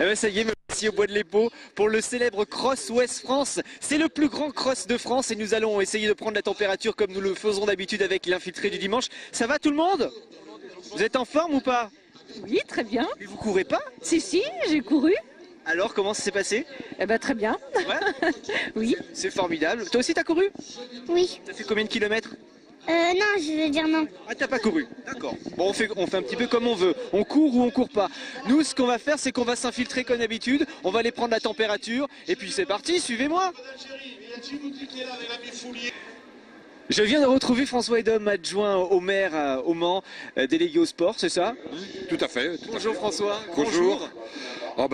ben ça y est, me voici au Bois de l'Épau pour le célèbre Cross Ouest France. C'est le plus grand cross de France et nous allons essayer de prendre la température comme nous le faisons d'habitude avec l'infiltré du dimanche. Ça va tout le monde? Vous êtes en forme ou pas? Oui, très bien. Mais vous courez pas? Si, j'ai couru. Alors, comment ça s'est passé? Eh ben, très bien. Ouais. Oui. C'est formidable. Toi aussi, t'as couru? Oui. T'as fait combien de kilomètres? Non, je veux dire non. Ah, t'as pas couru? D'accord. Bon, on fait un petit peu comme on veut. On court ou on court pas. Nous, ce qu'on va faire, c'est qu'on va s'infiltrer comme d'habitude. On va aller prendre la température. Et puis, c'est parti, suivez-moi. Je viens de retrouver François Edom, adjoint au maire au Mans, délégué au sport, c'est ça? Tout à fait. Bonjour François. Bonjour. Ah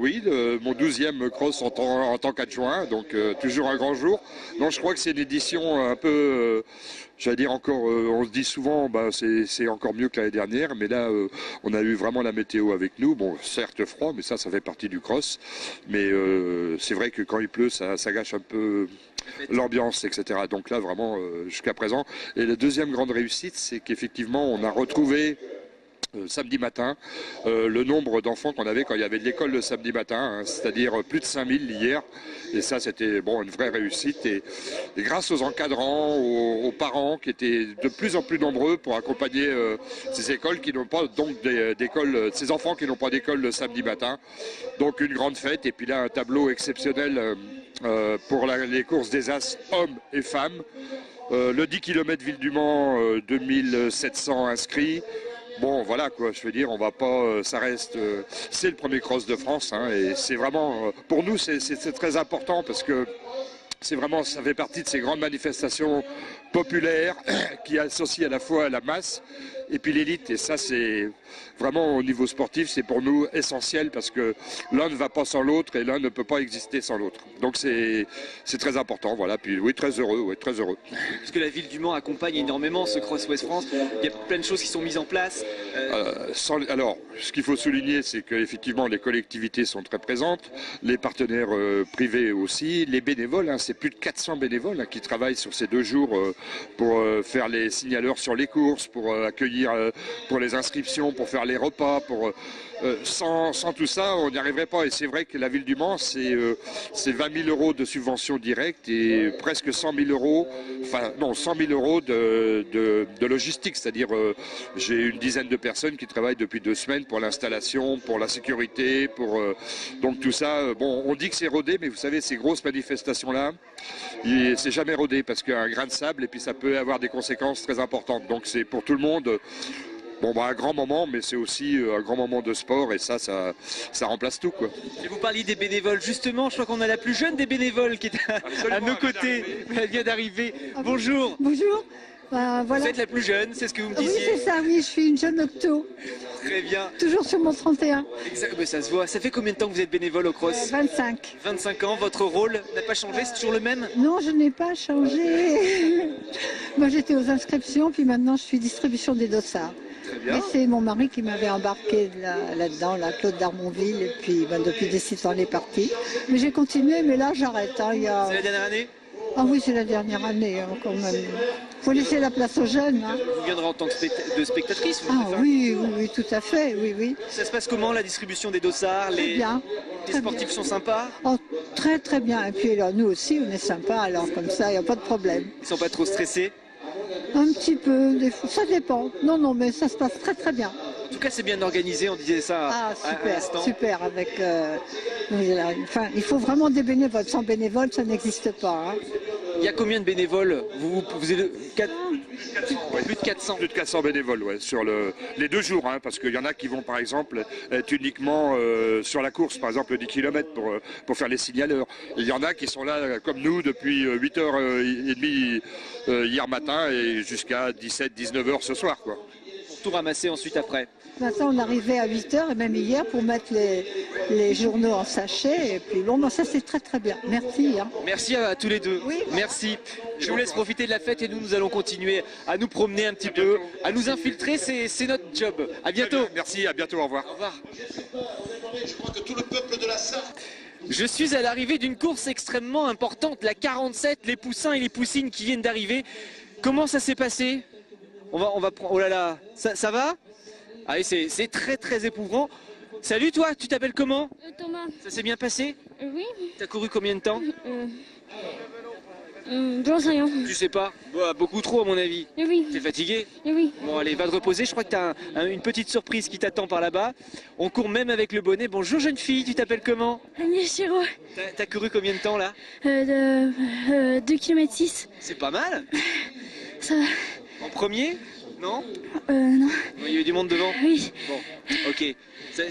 oui, mon 12e cross en tant qu'adjoint, donc toujours un grand jour. Non, je crois que c'est une édition un peu, j'allais dire encore, on se dit souvent, c'est encore mieux que l'année dernière, mais là, on a eu vraiment la météo avec nous. Bon, certes froid, mais ça fait partie du cross. Mais c'est vrai que quand il pleut, ça gâche un peu l'ambiance, etc. Donc là, vraiment, jusqu'à présent. Et la deuxième grande réussite, c'est qu'effectivement, on a retrouvé samedi matin, le nombre d'enfants qu'on avait quand il y avait de l'école le samedi matin, hein, c'est-à-dire plus de 5000 hier. Et ça, c'était une vraie réussite. Et grâce aux encadrants, aux parents qui étaient de plus en plus nombreux pour accompagner ces écoles qui n'ont pas donc d'école, ces enfants qui n'ont pas d'école le samedi matin. Donc une grande fête. Et puis là, un tableau exceptionnel pour les courses des As hommes et femmes. Le 10 km Ville du Mans, 2700 inscrits. Bon, voilà quoi, je veux dire, on va pas, ça reste, c'est le premier cross de France, hein, et c'est vraiment, pour nous, c'est très important parce que c'est vraiment, ça fait partie de ces grandes manifestations populaires qui associent à la fois la masse et puis l'élite. Et ça, c'est vraiment au niveau sportif, c'est pour nous essentiel parce que l'un ne va pas sans l'autre et l'un ne peut pas exister sans l'autre. Donc c'est très important, voilà. Puis oui, très heureux, oui, très heureux. Parce que la ville du Mans accompagne énormément ce Cross Ouest France. Il y a plein de choses qui sont mises en place. Alors, ce qu'il faut souligner, c'est qu'effectivement, les collectivités sont très présentes, les partenaires privés aussi, les bénévoles, hein, c'est plus de 400 bénévoles hein, qui travaillent sur ces 2 jours pour faire les signaleurs sur les courses, pour accueillir pour les inscriptions, pour faire les repas, sans tout ça, on n'y arriverait pas. Et c'est vrai que la ville du Mans, c'est 20 000 euros de subventions directes et presque 100 000 euros, enfin non, 100 000 euros de logistique. C'est-à-dire, j'ai une dizaine de personnes qui travaillent depuis 2 semaines pour l'installation, pour la sécurité, donc tout ça. Bon, on dit que c'est rodé, mais vous savez, ces grosses manifestations-là, c'est jamais rodé parce qu'il y a un grain de sable et puis ça peut avoir des conséquences très importantes. Donc c'est pour tout le monde. Bon, un grand moment, mais c'est aussi un grand moment de sport et ça remplace tout, quoi. Et vous parliez des bénévoles, justement, je crois qu'on a la plus jeune des bénévoles qui est à nos côtés. Elle vient d'arriver. Bonjour. Bonjour. Voilà. Vous êtes la plus jeune, c'est ce que vous me Oui, disiez. c'est ça, oui, je suis une jeune octo. Très bien. Toujours sur mon 31. Exact, mais ça se voit. Ça fait combien de temps que vous êtes bénévole au cross? 25. 25 ans, votre rôle n'a pas changé, c'est toujours le même? Non, je n'ai pas changé. Moi, j'étais aux inscriptions, puis maintenant, je suis distribution des dossards. Très bien. Et c'est mon mari qui m'avait embarqué là-dedans, Claude d'Armonville, et puis depuis des 6 ans, il est parti. Mais j'ai continué, mais là, j'arrête. Hein, C'est la dernière année? Ah oui, c'est la dernière année, hein, quand même. Il faut laisser la place aux jeunes. Hein. Vous viendrez en tant que de spectatrice? Ah oui, tout à fait, oui. Ça se passe comment, la distribution des dossards? Bien. Les sportifs sont sympas? Oh, très très bien. Et puis alors, nous aussi, on est sympas, alors comme ça, il n'y a pas de problème. Ils sont pas trop stressés? Un petit peu, des fois, ça dépend. Non, mais ça se passe très très bien. En tout cas, c'est bien organisé, on disait ça à l'instant. Super, avec... enfin, il faut vraiment des bénévoles. Sans bénévoles, ça n'existe pas. Hein. Il y a combien de bénévoles? Vous êtes plus de 400. Plus de 400 bénévoles, ouais, sur les 2 jours, hein, parce qu'il y en a qui vont, par exemple, être uniquement sur la course, par exemple, 10 km pour faire les signaleurs. Il y en a qui sont là, comme nous, depuis 8h30 hier matin et jusqu'à 17-19h ce soir, quoi. Pour tout ramasser ensuite après. Maintenant, on arrivait à 8h, et même hier, pour mettre les journaux en sachet. Et puis bon, ça c'est très très bien. Merci. Hein. Merci à tous les deux. Oui. Merci. Je vous laisse profiter de la fête et nous allons continuer à nous promener un petit peu, à nous infiltrer, c'est notre job. À bientôt. Merci, à bientôt, au revoir. Au revoir. Je crois que tout le peuple de la Sarthe. Je suis à l'arrivée d'une course extrêmement importante, la 47, les poussins et les poussines qui viennent d'arriver. Comment ça s'est passé? On va prendre. Oh là là, ça va? Ah oui, c'est très très éprouvant. Salut toi, tu t'appelles comment? Thomas. Ça s'est bien passé? Oui. T'as couru combien de temps? J'en sais rien. Tu sais pas? Bah, beaucoup trop à mon avis. Oui. T'es fatigué? Oui. Bon allez, va te reposer, je crois que t'as une petite surprise qui t'attend par là-bas. On court même avec le bonnet. Bonjour jeune fille, tu t'appelles comment? Agnès Chéreau. T'as couru combien de temps là? 2 km 6. C'est pas mal. Ça va. En premier? Non? Non. Il y a eu du monde devant? Oui. Bon, ok.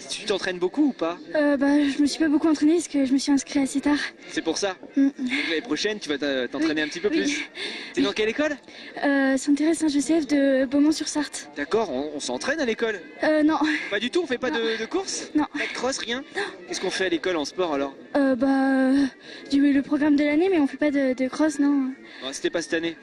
Tu t'entraînes beaucoup ou pas? Je me suis pas beaucoup entraînée parce que je me suis inscrite assez tard. C'est pour ça? Mm. Donc l'année prochaine, tu vas t'entraîner un petit peu Oui. plus. T'es dans quelle école? Saint-Thérèse Saint-Joseph de Beaumont-sur-Sarthe. D'accord, on s'entraîne à l'école? Non. Pas du tout, on fait pas de course? Non. Pas de cross, rien? Qu'est-ce qu'on fait à l'école en sport alors? Le programme de l'année, mais on fait pas de cross, non. Non, c'était pas cette année.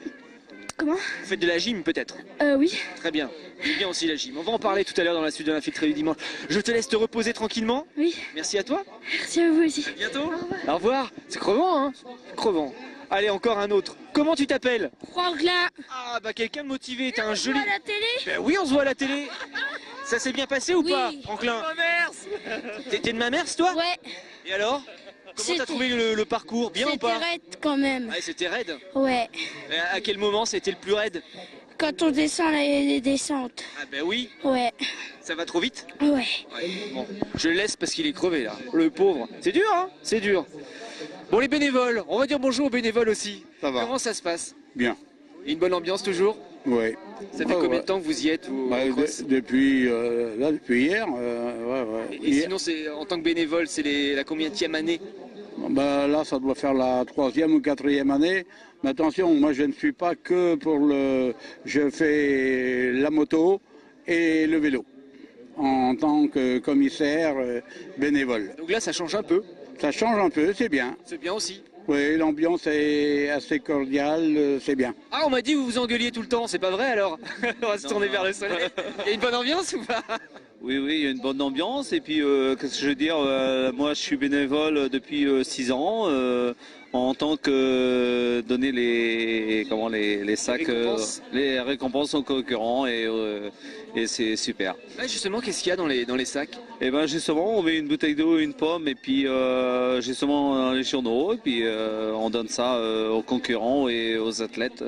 Comment? Vous faites de la gym peut-être? Oui. Très bien. C'est bien aussi la gym. On va en parler tout à l'heure dans la suite de l'infiltré du dimanche. Je te laisse te reposer tranquillement. Oui. Merci à toi. Merci à vous aussi. À bientôt. Au revoir. C'est crevant, hein? Crevant. Allez, encore un autre. Comment tu t'appelles? Franklin. Ah, bah quelqu'un de motivé. T'as un joli... À la télé. Ben oui, on se voit à la télé. Ça s'est bien passé ou Oui. pas, Franklin? T'es de ma mère, toi? Ouais. Et alors? Comment t'as trouvé le parcours? Bien ou pas? raide quand même. Ouais, c'était raide. Ouais. Et à quel moment c'était le plus raide? Quand on descend les descentes. Ah ben oui. Ouais. Ça va trop vite? Ouais. Ouais. Bon, je le laisse parce qu'il est crevé là. Le pauvre. C'est dur, hein? C'est dur. Bon, les bénévoles, on va dire bonjour aux bénévoles aussi. Ça va. Comment ça se passe? Bien. Et une bonne ambiance toujours? Ouais. Ça fait combien de temps que vous y êtes au cross? Depuis hier. Et sinon, en tant que bénévole, c'est la combienième année? Là, ça doit faire la 3e ou 4e année. Mais attention, moi, je ne suis pas que pour le... Je fais la moto et le vélo en tant que commissaire bénévole. Donc là, ça change un peu. Ça change un peu, c'est bien. C'est bien aussi. Oui, l'ambiance est assez cordiale, c'est bien. Ah, on m'a dit que vous vous engueuliez tout le temps, c'est pas vrai alors? On va se tourner vers le soleil. Il y a une bonne ambiance ou pas? Oui, il y a une bonne ambiance. Et puis, qu'est-ce que je veux dire, moi, je suis bénévole depuis 6 ans en tant que donner les sacs, les récompenses aux concurrents et c'est super. Ouais, justement, qu'est-ce qu'il y a dans les sacs? Et ben justement, on met une bouteille d'eau, une pomme et puis justement les journaux et puis on donne ça aux concurrents et aux athlètes.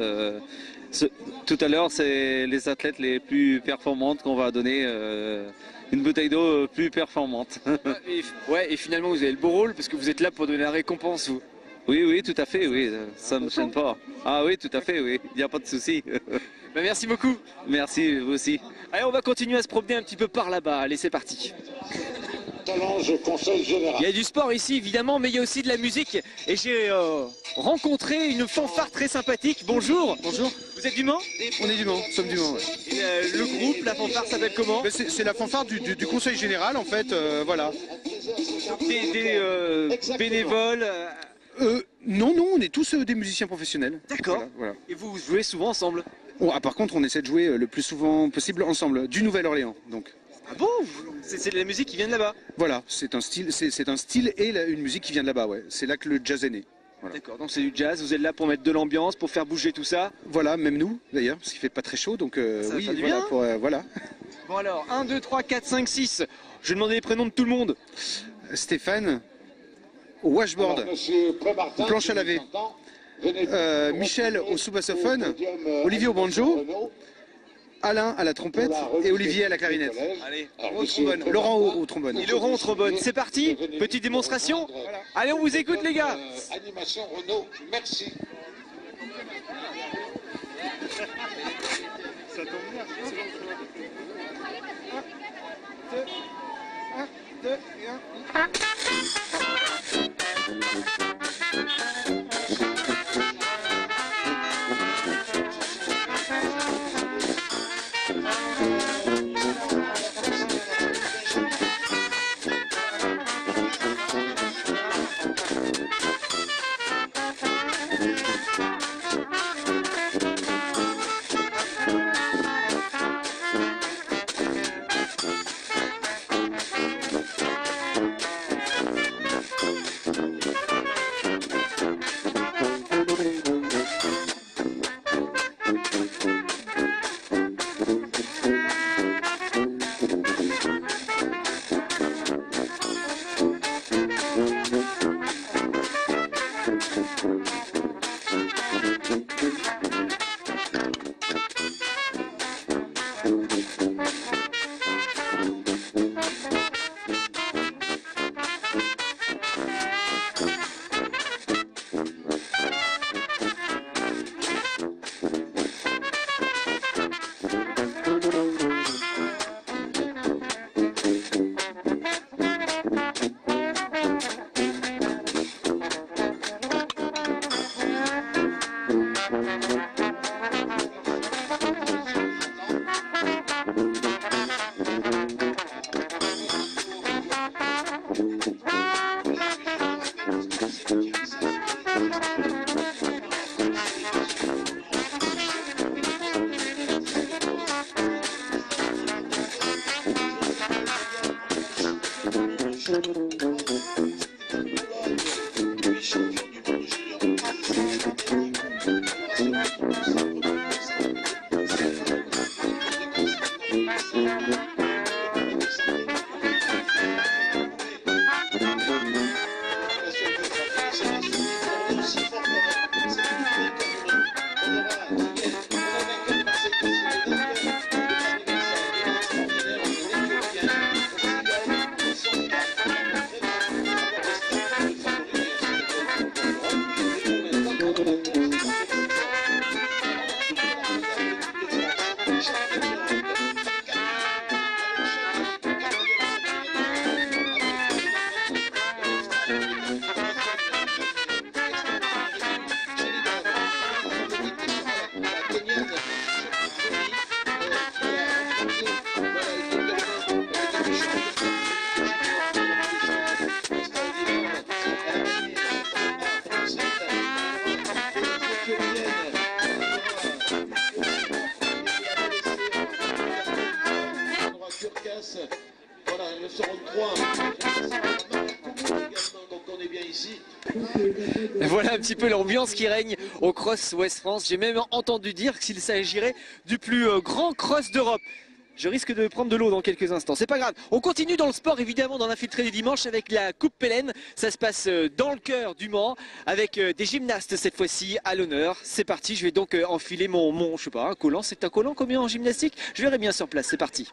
Tout à l'heure, c'est les athlètes les plus performantes qu'on va donner une bouteille d'eau plus performante. Et finalement, vous avez le beau rôle parce que vous êtes là pour donner la récompense, vous. Oui, tout à fait, oui, ça ne me gêne pas. Ah oui, tout à fait, oui, il n'y a pas de souci. Merci beaucoup. Merci, vous aussi. Allez, on va continuer à se promener un petit peu par là-bas. Allez, c'est parti. Conseil général. Il y a du sport ici, évidemment, mais il y a aussi de la musique. Et j'ai rencontré une fanfare très sympathique. Bonjour. Bonjour. Vous êtes du Mans? On est du Mans, nous sommes du Mans. Ouais. Et, le groupe, la fanfare s'appelle comment? C'est la fanfare du Conseil général, en fait, voilà. Des bénévoles Non, on est tous des musiciens professionnels. D'accord. Voilà. Et vous jouez souvent ensemble? Par contre, on essaie de jouer le plus souvent possible ensemble, du Nouvelle-Orléans, donc. Ah bon? C'est de la musique qui vient de là-bas? Voilà, c'est un style et une musique qui vient de là-bas, ouais. C'est là que le jazz est né. Voilà. D'accord, donc c'est du jazz, vous êtes là pour mettre de l'ambiance, pour faire bouger tout ça? Voilà, même nous d'ailleurs, parce qu'il fait pas très chaud, donc oui, fait du voilà, bien. voilà. Bon alors, 1, 2, 3, 4, 5, 6. Je vais demander les prénoms de tout le monde. Stéphane, au washboard, Aux planche à laver. Michel au sous-bassophone, Olivier au banjo, Alain à la trompette et Olivier à la clarinette. Allez, Au trombone. Laurent au trombone. et Laurent au trombone. C'est parti, petite démonstration. Allez, on vous écoute les gars. Animation Renault, merci. Voilà, elles seront 3. Donc on est bien ici. Voilà un petit peu l'ambiance qui règne au Cross Ouest France. J'ai même entendu dire qu'il s'agirait du plus grand cross d'Europe. Je risque de prendre de l'eau dans quelques instants, c'est pas grave. On continue dans le sport évidemment dans l'infiltré du dimanche avec la Coupe Pélène. Ça se passe dans le cœur du Mans avec des gymnastes cette fois-ci à l'honneur. C'est parti, je vais donc enfiler mon je sais pas, un collant. C'est un collant combien en gymnastique? Je verrai bien sur place, c'est parti.